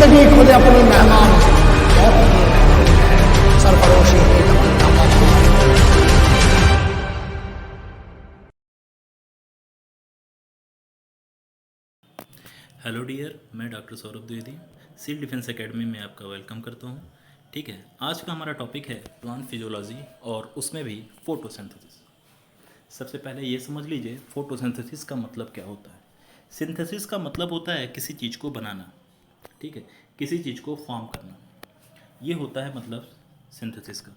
जिंदगी खुद अपनी मेहमान है, सरफरोशी की तमन्ना मत करो। हेलो डियर, मैं doctor Saurabh Dwivedi civil defence academy में आपका वेलकम करता हूँ। ठीक है, आज का हमारा टॉपिक है प्लांट फिजियोलॉजी और उसमें भी फोटोसिंथेसिस। सबसे पहले ये समझ लीजिए फोटोसिंथेसिस का मतलब क्या होता है। सिंथेसिस का मतलब होता है किसी चीज़ को बनाना, ठीक है, किसी चीज़ को फॉर्म करना, ये होता है मतलब सिंथेसिस का।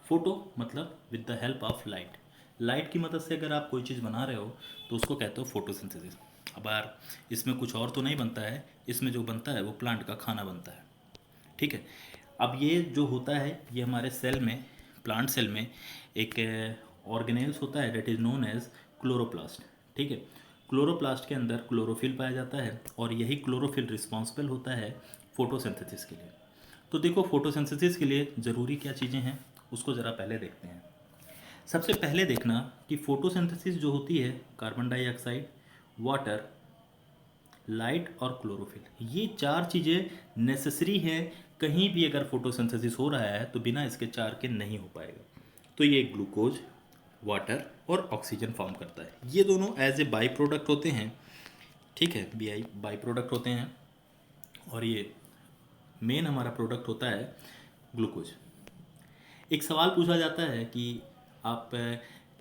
फोटो मतलब with the help of light, light की मदद से अगर आप कोई चीज़ बना रहे हो तो उसको कहते हो फोटोसिंथेसिस। अब यार इसमें कुछ और तो नहीं बनता है, इसमें जो बनता है वो प्लांट का खाना बनता है। ठीक है, अब ये जो होता है ये हमारे सेल में, प्लांट सेल में एक ऑर्गेनेल्स होता है that is known as chloroplast. ठीक है, क्लोरोप्लास्ट के अंदर क्लोरोफिल पाया जाता है और यही क्लोरोफिल रिस्पॉन्सिबल होता है फोटोसिंथेसिस के लिए। तो देखो फोटोसिंथेसिस के लिए ज़रूरी क्या चीज़ें हैं उसको ज़रा पहले देखते हैं। सबसे पहले देखना कि फोटोसिंथेसिस जो होती है कार्बन डाइऑक्साइड, वाटर, लाइट और क्लोरोफिल, ये चार चीज़ें नेसेसरी हैं। कहीं भी अगर फोटोसिंथेसिस हो रहा है तो बिना इसके चार के नहीं हो पाएगा। तो ये ग्लूकोज, वाटर और ऑक्सीजन फॉर्म करता है। ये दोनों एज ए बाई प्रोडक्ट होते हैं। ठीक है, बाई प्रोडक्ट होते हैं और ये मेन हमारा प्रोडक्ट होता है ग्लूकोज। एक सवाल पूछा जाता है कि आप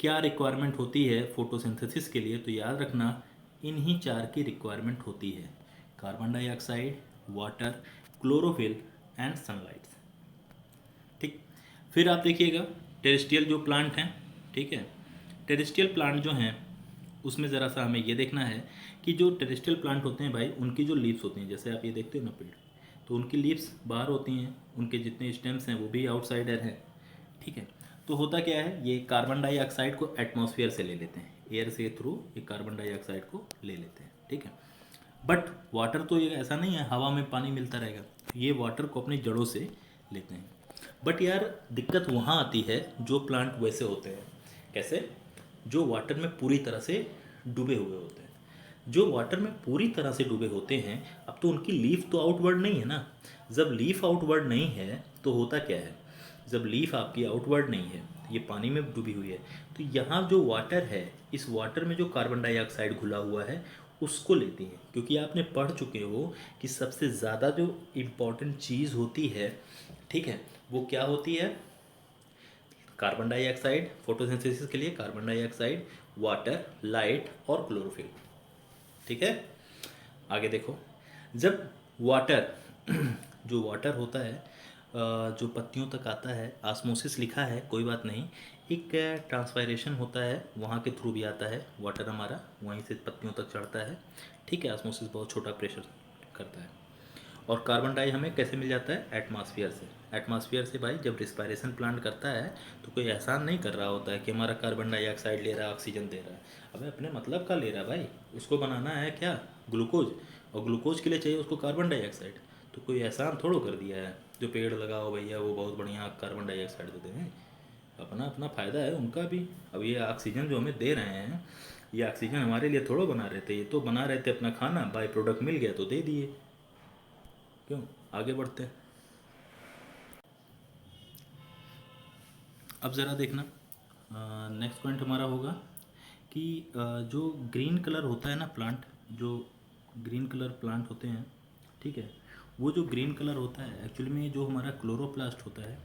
क्या रिक्वायरमेंट होती है फोटोसिंथेसिस के लिए, तो याद रखना इन्हीं चार की रिक्वायरमेंट होती है: carbon dioxide, water, chlorophyll and sunlight. ठीक, फिर आप देखिएगा टेरेस्ट्रियल जो प्लांट हैं, ठीक है, टेरेस्ट्रियल प्लांट जो हैं उसमें ज़रा सा हमें ये देखना है कि जो टेरेस्ट्रियल प्लांट होते हैं भाई, उनकी जो लीव्स होती हैं, जैसे आप ये देखते हो ना पेड़, तो उनकी लीव्स बाहर होती हैं, उनके जितने स्टेम्स हैं वो भी आउटसाइडर हैं। ठीक है, तो होता क्या है, ये कार्बन डाइऑक्साइड को एटमॉस्फेयर से ले लेते हैं, एयर से थ्रू ये कार्बन डाइऑक्साइड को ले लेते हैं। ठीक है, बट वाटर तो ये ऐसा नहीं है हवा में पानी मिलता रहेगा, ये वाटर को अपनी जड़ों से लेते हैं। बट यार दिक्कत वहाँ आती है जो प्लांट वैसे होते हैं। कैसे? जो वाटर में पूरी तरह से डूबे हुए होते हैं। जो वाटर में पूरी तरह से डूबे होते हैं, अब तो उनकी लीफ तो आउटवर्ड नहीं है ना। जब लीफ आउटवर्ड नहीं है तो होता क्या है, जब लीफ आपकी आउटवर्ड नहीं है, ये पानी में डूबी हुई है, तो यहाँ जो वाटर है, इस वाटर में जो कार्बन डाइऑक्साइड घुला हुआ है उसको लेती है। क्योंकि आपने पढ़ चुके हो कि सबसे ज़्यादा जो इम्पॉर्टेंट चीज़ होती है, ठीक है, वो क्या होती है? Carbon dioxide. फोटोसिंथेसिस के लिए कार्बन डाइऑक्साइड, वाटर, लाइट और क्लोरोफिल। ठीक है, आगे देखो, जब वाटर जो वाटर होता है जो पत्तियों तक आता है, आस्मोसिस लिखा है कोई बात नहीं, एक ट्रांसपायरेशन होता है, वहाँ के थ्रू भी आता है वाटर हमारा, वहीं से पत्तियों तक चढ़ता है। ठीक है, आस्मोसिस बहुत छोटा प्रेशर करता है। और कार्बन डाई हमें कैसे मिल जाता है? एटमॉस्फेयर से। एटमॉस्फेयर से भाई जब रिस्पायरेशन प्लांट करता है तो कोई एहसान नहीं कर रहा होता है कि हमारा कार्बन डाइऑक्साइड ले रहा है, ऑक्सीजन दे रहा है। अबे अपने मतलब का ले रहा है भाई, उसको बनाना है क्या? ग्लूकोज। और ग्लूकोज के लिए चाहिए उसको कार्बन डाइऑक्साइड। तो कोई एहसान थोड़ो कर दिया है जो पेड़ लगाओ भैया वो बहुत बढ़िया कार्बन डाइऑक्साइड देते हैं। अपना अपना फ़ायदा है उनका भी। अब ये ऑक्सीजन जो हमें दे रहे हैं, ये ऑक्सीजन हमारे लिए थोड़ो बना रहे थे, ये तो बना रहे थे अपना खाना, बाई प्रोडक्ट मिल गया तो दे दिए। क्यों? आगे बढ़ते हैं। अब ज़रा देखना, नेक्स्ट पॉइंट हमारा होगा कि जो ग्रीन कलर होता है ना प्लांट, जो ग्रीन कलर प्लांट होते हैं, ठीक है, वो जो ग्रीन कलर होता है एक्चुअली में जो हमारा क्लोरोप्लास्ट होता है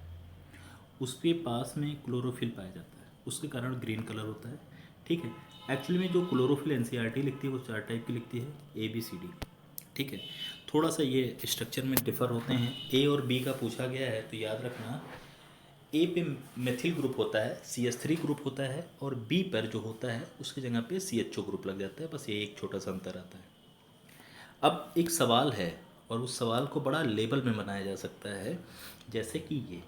उसके पास में क्लोरोफिल पाया जाता है, उसके कारण ग्रीन कलर होता है। ठीक है, एक्चुअली में जो क्लोरोफिल एनसीईआरटी लिखती है वो चार टाइप की लिखती है, ABCD। ठीक है, थोड़ा सा ये स्ट्रक्चर में डिफ़र होते हैं। ए और बी का पूछा गया है तो याद रखना, ए पे मेथिल ग्रुप होता है, CH3 ग्रुप होता है, और बी पर जो होता है उसकी जगह पे CHO ग्रुप लग जाता है। बस ये एक छोटा सा अंतर आता है। अब एक सवाल है और उस सवाल को बड़ा लेवल में बनाया जा सकता है, जैसे कि ये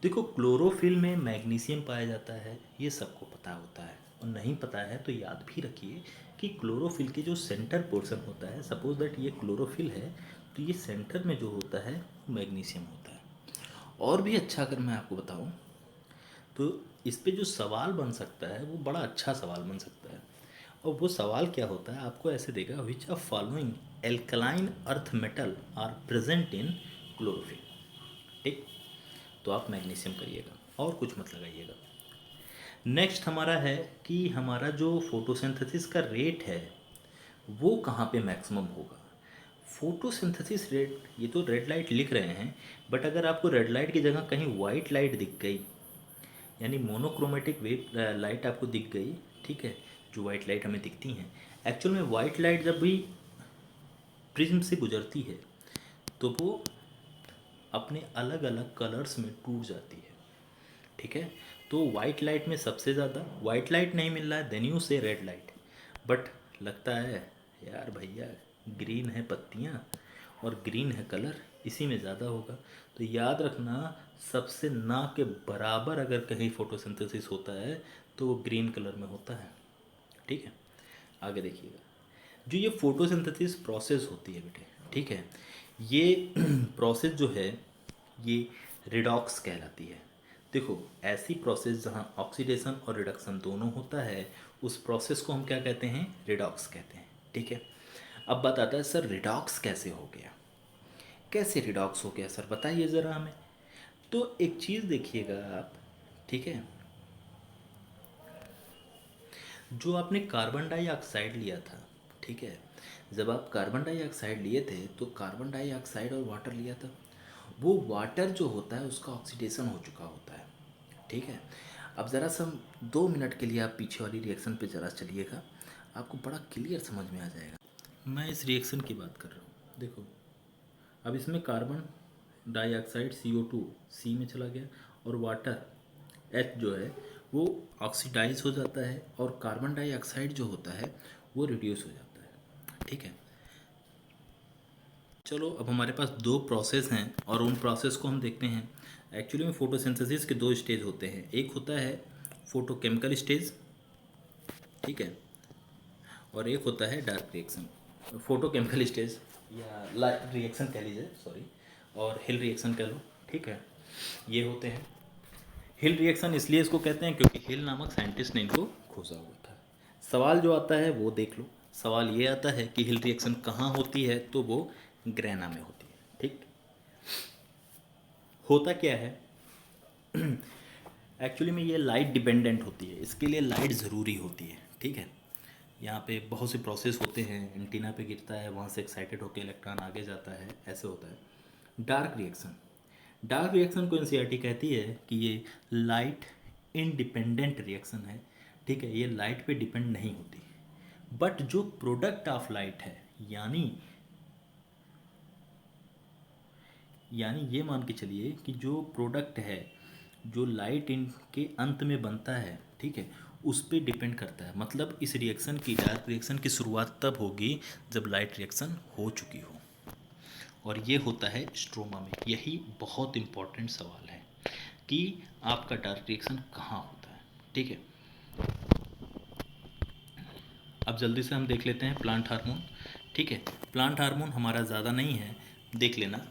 देखो, क्लोरोफिल में मैग्नीशियम पाया जाता है, ये सबको पता होता है। और नहीं पता है तो याद भी रखिए कि क्लोरोफिल के जो सेंटर पोर्शन होता है, सपोज दैट ये क्लोरोफिल है, तो ये सेंटर में जो होता है वो मैग्नीशियम होता है। और भी अच्छा अगर मैं आपको बताऊं तो इस पे जो सवाल बन सकता है वो बड़ा अच्छा सवाल बन सकता है। और वो सवाल क्या होता है, आपको ऐसे देगा, which of following alkaline earth metal are present in chlorophyll. ठीक, तो आप मैग्नीशियम करिएगा और कुछ मत लगाइएगा। नेक्स्ट हमारा है कि हमारा जो फोटोसिंथेसिस का रेट है वो कहाँ पे मैक्सिमम होगा। फोटोसिंथेसिस रेट, ये तो रेड लाइट लिख रहे हैं, बट अगर आपको रेड लाइट की जगह कहीं वाइट लाइट दिख गई, यानी मोनोक्रोमेटिक वेव लाइट आपको दिख गई, ठीक है, जो वाइट लाइट हमें दिखती हैं, एक्चुअल में वाइट लाइट जब भी प्रिज्म से गुजरती है तो वो अपने अलग अलग कलर्स में टूट जाती है। ठीक है, तो वाइट लाइट में सबसे ज़्यादा, वाइट लाइट नहीं मिल रहा है देन यू से रेड लाइट, बट लगता है यार भैया ग्रीन है पत्तियाँ और ग्रीन है कलर, इसी में ज़्यादा होगा। तो याद रखना, सबसे ना के बराबर अगर कहीं फोटोसिंथेसिस होता है तो वो ग्रीन कलर में होता है। ठीक है, आगे देखिएगा, जो ये फोटोसिंथेसिस प्रोसेस होती है बेटे, ठीक है, ये प्रोसेस जो है ये रिडॉक्स कहलाती है। देखो, ऐसी प्रोसेस जहाँ ऑक्सीडेशन और रिडक्शन दोनों होता है, उस प्रोसेस को हम क्या कहते हैं, रिडॉक्स कहते हैं। ठीक है, अब बात आता है सर रिडॉक्स कैसे हो गया, कैसे रिडॉक्स हो गया सर, बताइए ज़रा हमें। तो एक चीज़ देखिएगा आप, ठीक है, जो आपने कार्बन डाइऑक्साइड लिया था, ठीक है, जब आप कार्बन डाइऑक्साइड लिए थे तो कार्बन डाइऑक्साइड और वाटर लिया था, वो वाटर जो होता है उसका ऑक्सीडेशन हो चुका होता है। ठीक है, अब ज़रा सा 2 मिनट के लिए आप पीछे वाली रिएक्शन पे ज़रा चलिएगा, आपको बड़ा क्लियर समझ में आ जाएगा। मैं इस रिएक्शन की बात कर रहा हूँ, देखो, अब इसमें कार्बन डाइऑक्साइड CO2 सी में चला गया और वाटर H जो है वो ऑक्सीडाइज हो जाता है और कार्बन डाइऑक्साइड जो होता है वो रिड्यूस हो जाता है। ठीक है, चलो अब हमारे पास दो प्रोसेस हैं और उन प्रोसेस को हम देखते हैं। एक्चुअली में फोटोसिंथेसिस के दो स्टेज होते हैं, एक होता है फोटोकेमिकल स्टेज, ठीक है, और एक होता है डार्क रिएक्शन, फोटोकेमिकल स्टेज या लाइट रिएक्शन कह लीजिए, सॉरी, और हिल रिएक्शन कह लो। ठीक है, ये होते हैं। हिल रिएक्शन इसलिए इसको कहते हैं क्योंकि हिल नामक साइंटिस्ट ने इनको खोजा हुआ था। सवाल जो आता है वो देख लो, सवाल ये आता है कि हिल रिएक्शन कहाँ होती है, तो वो ग्रेना में होती है। ठीक, होता क्या है, एक्चुअली में ये लाइट डिपेंडेंट होती है, इसके लिए लाइट ज़रूरी होती है। ठीक है, यहाँ पे बहुत से प्रोसेस होते हैं, एंटीना पे गिरता है, वहाँ से एक्साइटेड होकर इलेक्ट्रॉन आगे जाता है, ऐसे होता है। डार्क रिएक्शन, डार्क रिएक्शन को एनसीईआरटी कहती है कि ये लाइट इंडिपेंडेंट रिएक्शन है। ठीक है, ये लाइट पे डिपेंड नहीं होती, बट जो प्रोडक्ट ऑफ लाइट है, यानी यानी ये मान के चलिए कि जो प्रोडक्ट है जो लाइट इनके अंत में बनता है, ठीक है, उस पर डिपेंड करता है। मतलब इस रिएक्शन की, डार्क रिएक्शन की शुरुआत तब होगी जब लाइट रिएक्शन हो चुकी हो, और ये होता है स्ट्रोमा में। यही बहुत इम्पॉर्टेंट सवाल है कि आपका डार्क रिएक्शन कहाँ होता है। ठीक है, अब जल्दी से हम देख लेते हैं प्लांट हार्मोन। ठीक है, प्लांट हार्मोन हमारा ज़्यादा नहीं है, देख लेना।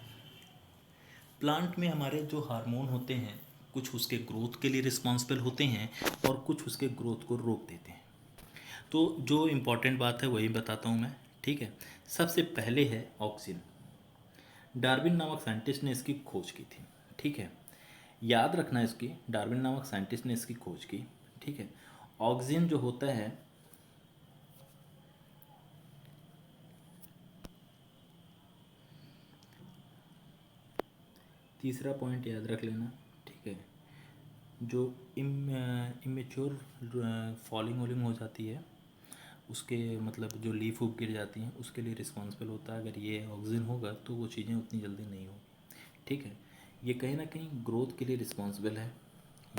प्लांट में हमारे जो हार्मोन होते हैं, कुछ उसके ग्रोथ के लिए रिस्पॉन्सिबल होते हैं और कुछ उसके ग्रोथ को रोक देते हैं। तो जो इम्पोर्टेंट बात है वही बताता हूँ मैं। ठीक है, सबसे पहले है ऑक्सीजन। डार्विन नामक साइंटिस्ट ने इसकी खोज की थी। ठीक है, याद रखना इसकी, डार्विन नामक साइंटिस्ट ने इसकी खोज की। ठीक है, ऑक्सीजन जो होता है, तीसरा पॉइंट याद रख लेना। ठीक है, जो इमेच्योर फॉलिंग वॉलिंग हो जाती है, उसके मतलब जो लीफ उप गिर जाती हैं, उसके लिए रिस्पॉन्सिबल होता है। अगर ये ऑक्सीजन होगा तो वो चीज़ें उतनी जल्दी नहीं होगी। ठीक है, ये कहीं ना कहीं ग्रोथ के लिए रिस्पॉन्सिबल है।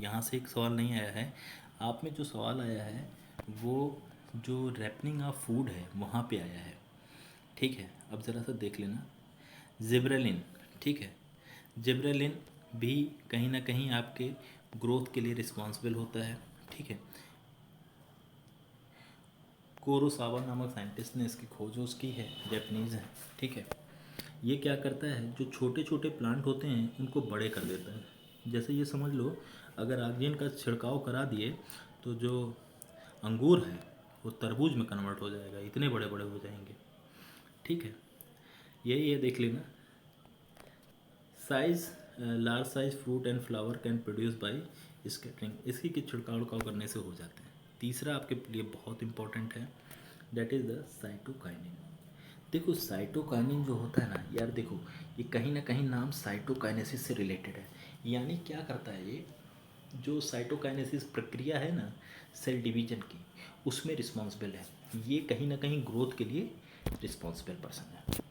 यहाँ से एक सवाल नहीं आया है, आप में जो सवाल आया है वो जो रैपनिंग ऑफ फूड है वहाँ पे आया है। ठीक है, अब ज़रा सा देख लेना जिब्रेलिन। ठीक है, जिब्रेलिन भी कहीं ना कहीं आपके ग्रोथ के लिए रिस्पॉन्सिबल होता है। ठीक है, कोरोसावा नामक साइंटिस्ट ने इसकी खोज की है, जापानीज़ है। ठीक है, ये क्या करता है, जो छोटे छोटे प्लांट होते हैं उनको बड़े कर देता है। जैसे ये समझ लो, अगर ऑक्सीजन का छिड़काव करा दिए तो जो अंगूर है वो तरबूज में कन्वर्ट हो जाएगा, इतने बड़े बड़े हो जाएंगे। ठीक है, यही है, देख लेना। Size, large size fruit and flower can produce by scattering, इसकी कि छिड़काव उड़काव करने से हो जाते हैं। तीसरा आपके लिए बहुत इंपॉर्टेंट है, दैट इज़ द साइटोकाइनिन। देखो साइटोकाइनिन जो होता है ना यार, देखो ये कहीं ना कहीं नाम साइटोकाइनेसिस से रिलेटेड है। यानी क्या करता है ये, जो साइटोकाइनेसिस प्रक्रिया है ना सेल डिवीजन की, उसमें रिस्पॉन्सिबल है। ये कहीं ना कहीं ग्रोथ के लिए रिस्पॉन्सिबल पर्सन है।